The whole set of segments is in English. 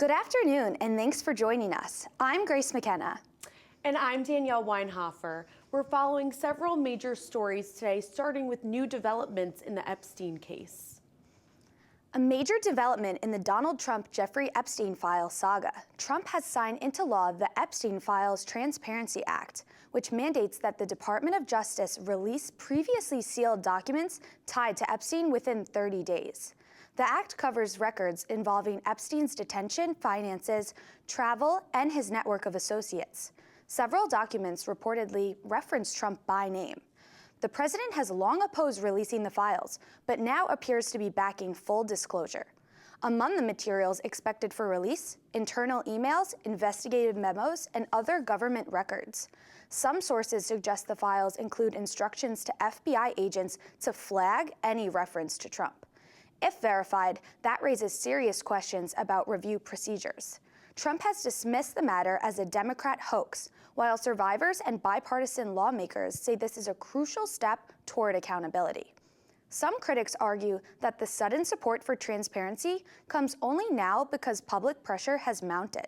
Good afternoon, and thanks for joining us. I'm Grace McKenna. And I'm Danielle Weinhofer. We're following several major stories today, starting with new developments in the Epstein case. A major development in the Donald Trump-Jeffrey Epstein file saga. Trump has signed into law the Epstein Files Transparency Act, which mandates that the Department of Justice release previously sealed documents tied to Epstein within 30 days. The act covers records involving Epstein's detention, finances, travel, and his network of associates. Several documents reportedly reference Trump by name. The president has long opposed releasing the files, but now appears to be backing full disclosure. Among the materials expected for release, internal emails, investigative memos, and other government records. Some sources suggest the files include instructions to FBI agents to flag any reference to Trump. If verified, that raises serious questions about review procedures. Trump has dismissed the matter as a Democrat hoax, while survivors and bipartisan lawmakers say this is a crucial step toward accountability. Some critics argue that the sudden support for transparency comes only now because public pressure has mounted.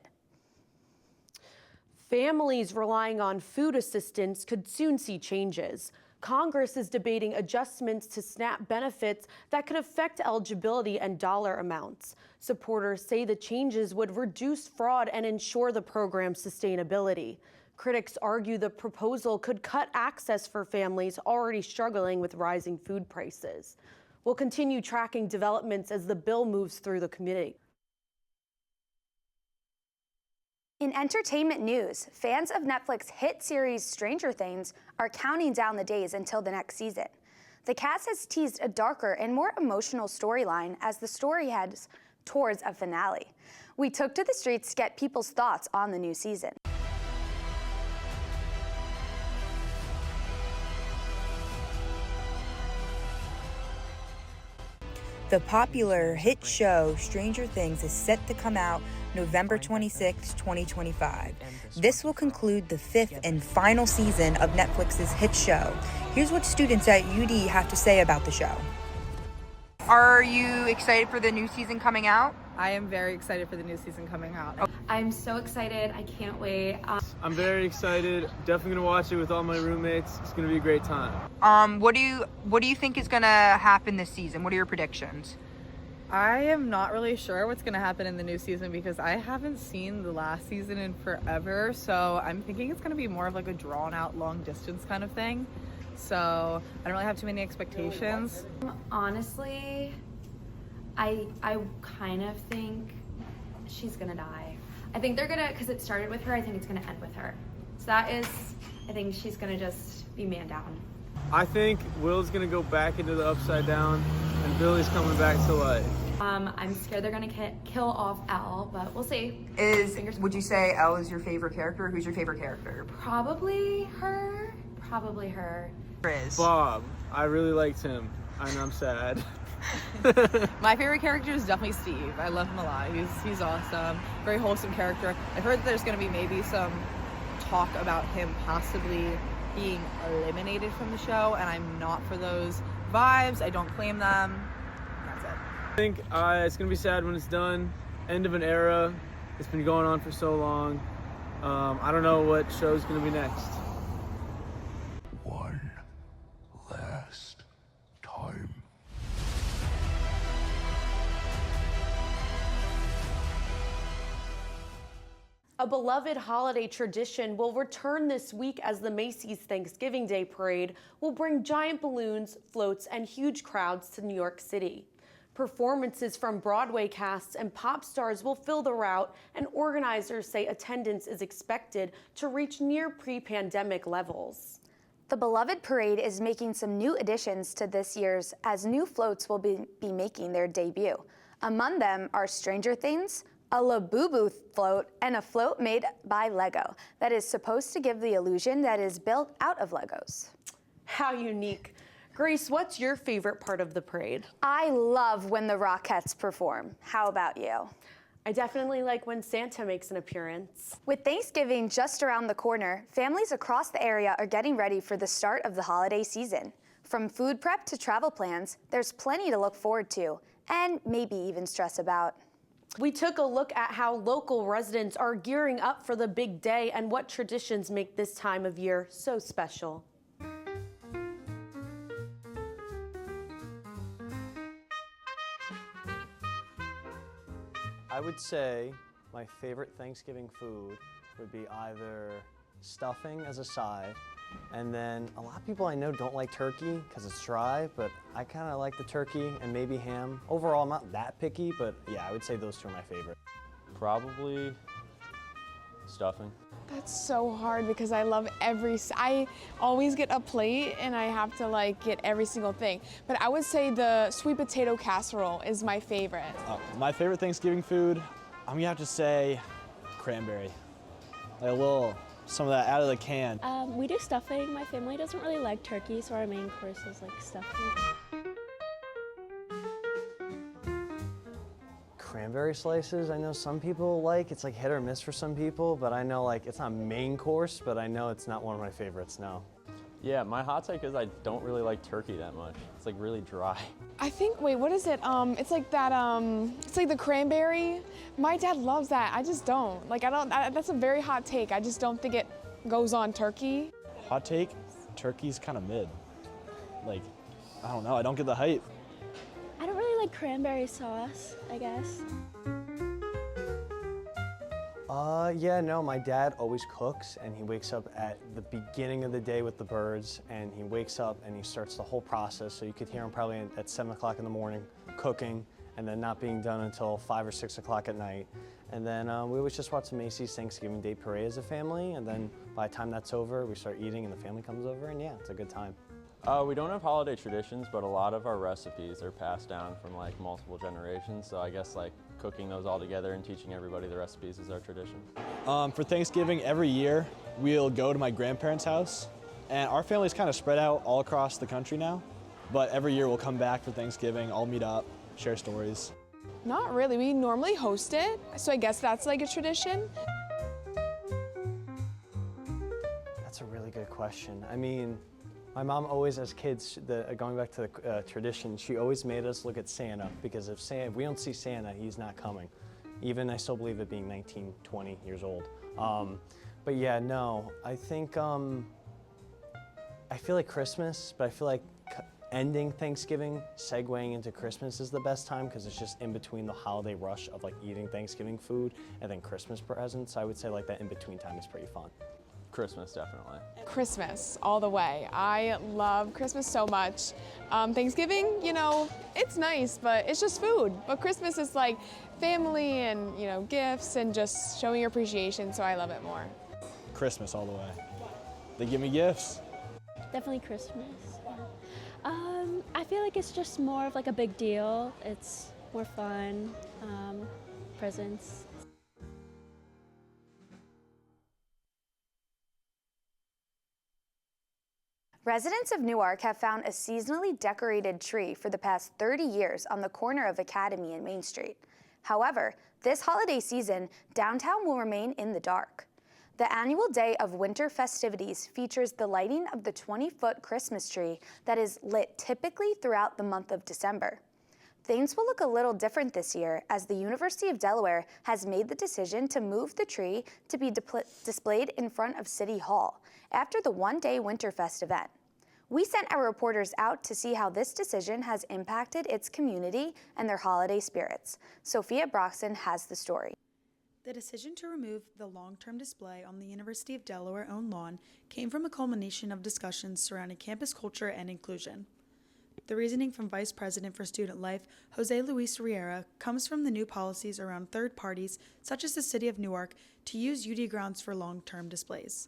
Families relying on food assistance could soon see changes. Congress is debating adjustments to SNAP benefits that could affect eligibility and dollar amounts. Supporters say the changes would reduce fraud and ensure the program's sustainability. Critics argue the proposal could cut access for families already struggling with rising food prices. We'll continue tracking developments as the bill moves through the committee. In entertainment news, fans of Netflix hit series Stranger Things are counting down the days until the next season. The cast has teased a darker and more emotional storyline as the story heads towards a finale. We took to the streets to get people's thoughts on the new season. The popular hit show Stranger Things is set to come out November 26, 2025. This will conclude the fifth and final season of Netflix's hit show. Here's what students at UD have to say about the show. Are you excited for the new season coming out? I am very excited for the new season coming out. I'm so excited. I can't wait. I'm very excited. Definitely gonna watch it with all my roommates. It's gonna be a great time. What do you think is gonna happen this season? What are your predictions? I am not really sure what's going to happen in the new season because I haven't seen the last season in forever. So I'm thinking it's going to be more of like a drawn out long distance kind of thing. So I don't really have too many expectations. Honestly, I kind of think she's going to die. I think they're going to, because it started with her, I think it's going to end with her. So that is, I think she's going to just be man down. I think Will's gonna go back into the Upside Down and Billy's coming back to life. I'm scared they're going to kill off Elle, but we'll see. Would you say Elle is your favorite character? Who's your favorite character? Probably her. Probably her. Bob. I really liked him. And I'm sad. My favorite character is definitely Steve. I love him a lot. He's awesome. Very wholesome character. I've heard that there's going to be maybe some talk about him possibly being eliminated from the show, and I'm not for those vibes. I don't claim them. That's it. I think it's gonna be sad when it's done. End of an era. It's been going on for so long. I don't know what show's gonna be next. One last time. A beloved holiday tradition will return this week as the Macy's Thanksgiving Day Parade will bring giant balloons, floats, and huge crowds to New York City. Performances from Broadway casts and pop stars will fill the route, and organizers say attendance is expected to reach near pre-pandemic levels. The beloved parade is making some new additions to this year's as new floats will be making their debut. Among them are Stranger Things, a Labubu float, and a float made by Lego that is supposed to give the illusion that it is built out of Legos. How unique. Grace, what's your favorite part of the parade? I love when the Rockettes perform. How about you? I definitely like when Santa makes an appearance. With Thanksgiving just around the corner, families across the area are getting ready for the start of the holiday season. From food prep to travel plans, there's plenty to look forward to, and maybe even stress about. We took a look at how local residents are gearing up for the big day and what traditions make this time of year so special. I would say my favorite Thanksgiving food would be either stuffing as a side, and then a lot of people I know don't like turkey because it's dry, but I kind of like the turkey and maybe ham. Overall, I'm not that picky, but yeah, I would say those two are my favorite. Probably stuffing. That's so hard because I love I always get a plate and I have to like get every single thing. But I would say the sweet potato casserole is my favorite. My favorite Thanksgiving food, I'm gonna have to say cranberry. Like some of that out of the can. We do stuffing. My family doesn't really like turkey, so our main course is like stuffing. Cranberry slices, I know some people like. It's like hit or miss for some people, but I know like it's not main course, but I know it's not one of my favorites, no. Yeah, my hot take is I don't really like turkey that much. It's like really dry. I think, wait, what is it? It's like that, it's like the cranberry. My dad loves that. I just don't. Like, that's a very hot take. I just don't think it goes on turkey. Hot take, turkey's kind of mid. Like, I don't know, I don't get the hype. I don't really like cranberry sauce, I guess. Yeah, no, my dad always cooks, and he wakes up at the beginning of the day with the birds, and he wakes up and he starts the whole process. So you could hear him probably at 7 o'clock in the morning cooking, and then not being done until 5 or 6 o'clock at night. And then we always just watch the Macy's Thanksgiving Day Parade as a family, and then by the time that's over, we start eating and the family comes over, and yeah, it's a good time. We don't have holiday traditions, but a lot of our recipes are passed down from like multiple generations. So I guess like cooking those all together and teaching everybody the recipes is our tradition. For Thanksgiving, every year, we'll go to my grandparents' house. And our family's kind of spread out all across the country now. But every year we'll come back for Thanksgiving, all meet up, share stories. Not really. We normally host it, so I guess that's like a tradition. That's a really good question. I mean, my mom always, as kids, going back to the tradition, she always made us look at Santa, because if we don't see Santa, he's not coming. Even I still believe it being 19, 20 years old. But yeah, no, I think, I feel like Christmas, but I feel like ending Thanksgiving, segueing into Christmas is the best time, because it's just in between the holiday rush of like eating Thanksgiving food and then Christmas presents. I would say like that in between time is pretty fun. Christmas, definitely. Christmas, all the way. I love Christmas so much. Thanksgiving, you know, it's nice, but it's just food. But Christmas is like family and, you know, gifts and just showing your appreciation, so I love it more. Christmas all the way. They give me gifts. Definitely Christmas. Yeah. I feel like it's just more of like a big deal. It's more fun, presents. Residents of Newark have found a seasonally decorated tree for the past 30 years on the corner of Academy and Main Street. However, this holiday season, downtown will remain in the dark. The annual day of winter festivities features the lighting of the 20-foot Christmas tree that is lit typically throughout the month of December. Things will look a little different this year, as the University of Delaware has made the decision to move the tree to be displayed in front of City Hall after the one-day Winterfest event. We sent our reporters out to see how this decision has impacted its community and their holiday spirits. Sophia Broxton has the story. The decision to remove the long-term display on the University of Delaware-owned lawn came from a culmination of discussions surrounding campus culture and inclusion. The reasoning from Vice President for Student Life, Jose Luis Riera, comes from the new policies around third parties, such as the City of Newark, to use UD grounds for long-term displays.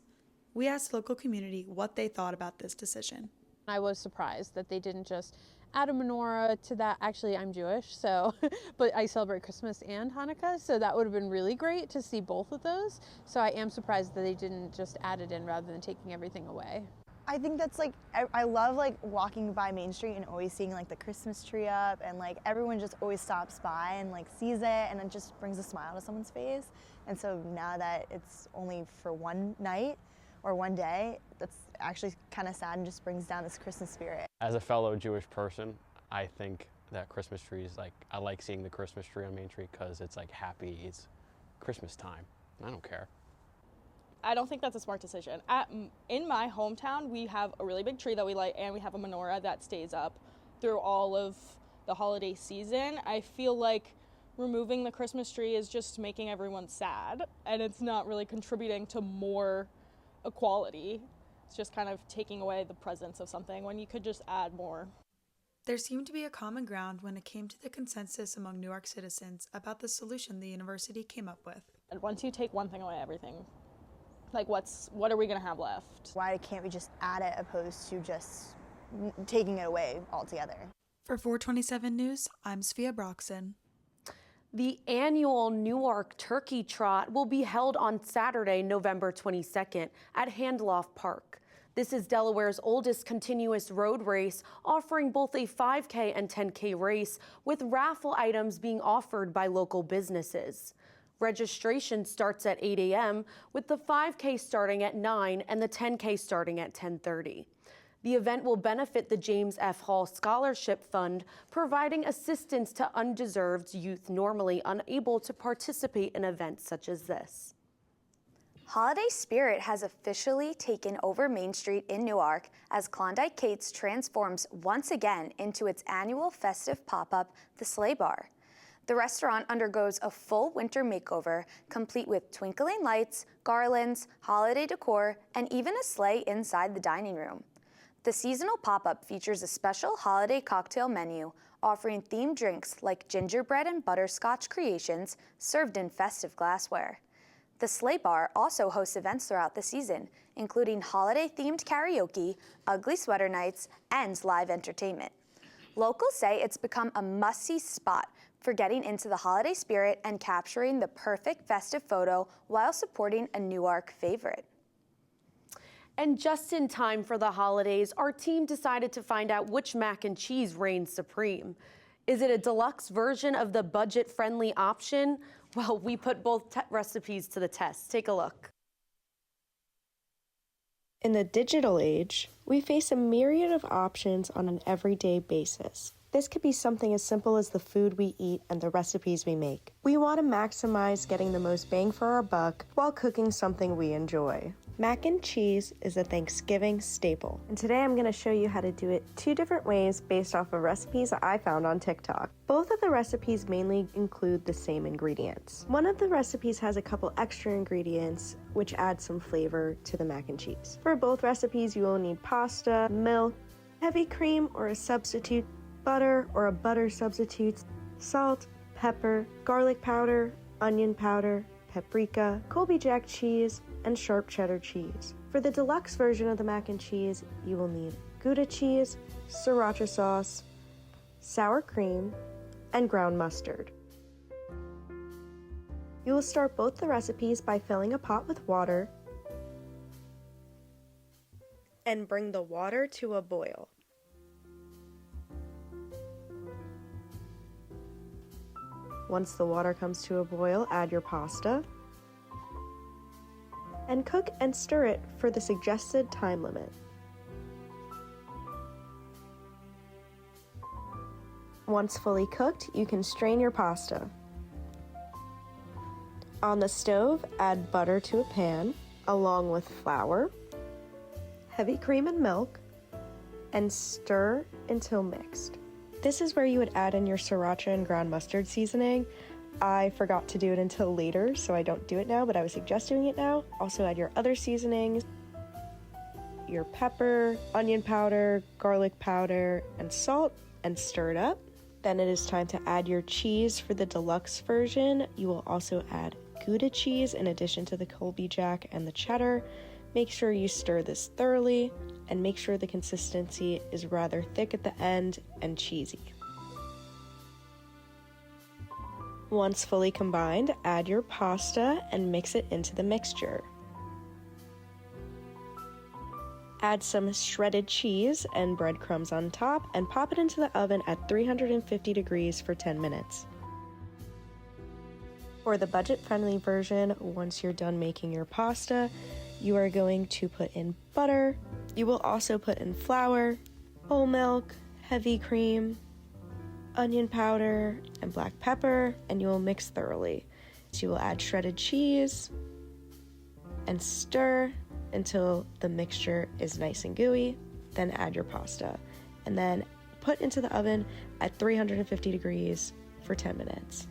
We asked the local community what they thought about this decision. I was surprised that they didn't just add a menorah to that. Actually, I'm Jewish, so but I celebrate Christmas and Hanukkah, so that would have been really great to see both of those. So I am surprised that they didn't just add it in rather than taking everything away. I think that's like, I love like walking by Main Street and always seeing like the Christmas tree up, and like everyone just always stops by and like sees it, and it just brings a smile to someone's face. And so now that it's only for one night or one day, that's actually kind of sad and just brings down this Christmas spirit. As a fellow Jewish person, I think that Christmas trees, like, I like seeing the Christmas tree on Main Street because it's like happy, it's Christmas time. I don't care. I don't think that's a smart decision. In my hometown, we have a really big tree that we light, and we have a menorah that stays up through all of the holiday season. I feel like removing the Christmas tree is just making everyone sad, and it's not really contributing to more equality. It's just kind of taking away the presence of something when you could just add more. There seemed to be a common ground when it came to the consensus among Newark citizens about the solution the university came up with. And once you take one thing away, everything. Like, what are we going to have left? Why can't we just add it opposed to just taking it away altogether? For 427 News, I'm Svea Broxson. The annual Newark Turkey Trot will be held on Saturday, November 22nd at Handloff Park. This is Delaware's oldest continuous road race, offering both a 5K and 10K race, with raffle items being offered by local businesses. Registration starts at 8 a.m., with the 5K starting at 9 and the 10K starting at 10:30. The event will benefit the James F. Hall Scholarship Fund, providing assistance to undeserved youth normally unable to participate in events such as this. Holiday spirit has officially taken over Main Street in Newark as Klondike Kate's transforms once again into its annual festive pop-up, the Sleigh Bar. The restaurant undergoes a full winter makeover, complete with twinkling lights, garlands, holiday decor, and even a sleigh inside the dining room. The seasonal pop-up features a special holiday cocktail menu, offering themed drinks like gingerbread and butterscotch creations served in festive glassware. The Sleigh Bar also hosts events throughout the season, including holiday-themed karaoke, ugly sweater nights, and live entertainment. Locals say it's become a must-see spot for getting into the holiday spirit and capturing the perfect festive photo while supporting a Newark favorite. And just in time for the holidays, our team decided to find out which mac and cheese reigns supreme. Is it a deluxe version of the budget-friendly option? Well, we put both recipes to the test. Take a look. In the digital age, we face a myriad of options on an everyday basis. This could be something as simple as the food we eat and the recipes we make. We want to maximize getting the most bang for our buck while cooking something we enjoy. Mac and cheese is a Thanksgiving staple, and today I'm going to show you how to do it 2 different ways based off of recipes I found on TikTok. Both of the recipes mainly include the same ingredients. One of the recipes has a couple extra ingredients which add some flavor to the mac and cheese. For both recipes, you will need pasta, milk, heavy cream or a substitute, butter or a butter substitute, salt, pepper, garlic powder, onion powder, paprika, Colby Jack cheese, and sharp cheddar cheese. For the deluxe version of the mac and cheese, you will need Gouda cheese, sriracha sauce, sour cream, and ground mustard. You will start both the recipes by filling a pot with water and bring the water to a boil. Once the water comes to a boil, add your pasta and cook and stir it for the suggested time limit. Once fully cooked, you can strain your pasta. On the stove, add butter to a pan, along with flour, heavy cream and milk, and stir until mixed. This is where you would add in your sriracha and ground mustard seasoning. I forgot to do it until later, so I don't do it now, but I would suggest doing it now. Also add your other seasonings, your pepper, onion powder, garlic powder, and salt, and stir it up. Then it is time to add your cheese for the deluxe version. You will also add Gouda cheese in addition to the Colby Jack and the cheddar. Make sure you stir this thoroughly and make sure the consistency is rather thick at the end and cheesy. Once fully combined, add your pasta and mix it into the mixture. Add some shredded cheese and breadcrumbs on top and pop it into the oven at 350 degrees for 10 minutes. For the budget-friendly version, once you're done making your pasta, you are going to put in butter. You will also put in flour, whole milk, heavy cream, onion powder, and black pepper, and you will mix thoroughly. You will add shredded cheese and stir until the mixture is nice and gooey. Then add your pasta and then put into the oven at 350 degrees for 10 minutes.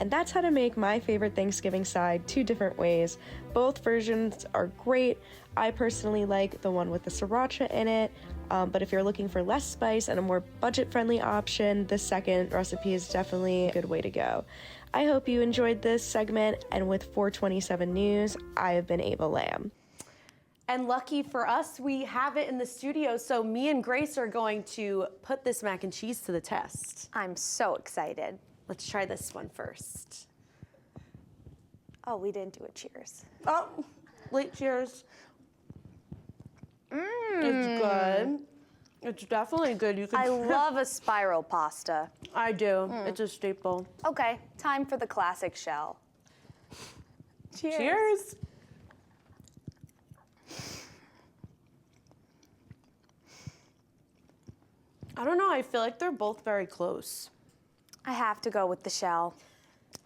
And that's how to make my favorite Thanksgiving side 2 different ways. Both versions are great. I personally like the one with the sriracha in it, but if you're looking for less spice and a more budget-friendly option, the second recipe is definitely a good way to go. I hope you enjoyed this segment, and with 427 News, I have been Ava Lamb. And lucky for us, we have it in the studio, so me and Grace are going to put this mac and cheese to the test. I'm so excited. Let's try this one first. Oh, we didn't do a cheers. Oh, late cheers. It's good. It's definitely good. You can. I love a spiral pasta. I do. It's a staple. Okay, time for the classic shell. Cheers. Cheers. I don't know. I feel like they're both very close. I have to go with the shell.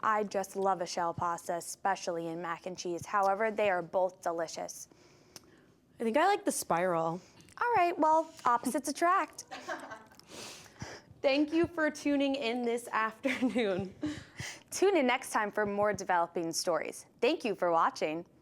I just love a shell pasta, especially in mac and cheese. However, they are both delicious. I think I like the spiral. All right, well, opposites attract. Thank you for tuning in this afternoon. Tune in next time for more developing stories. Thank you for watching.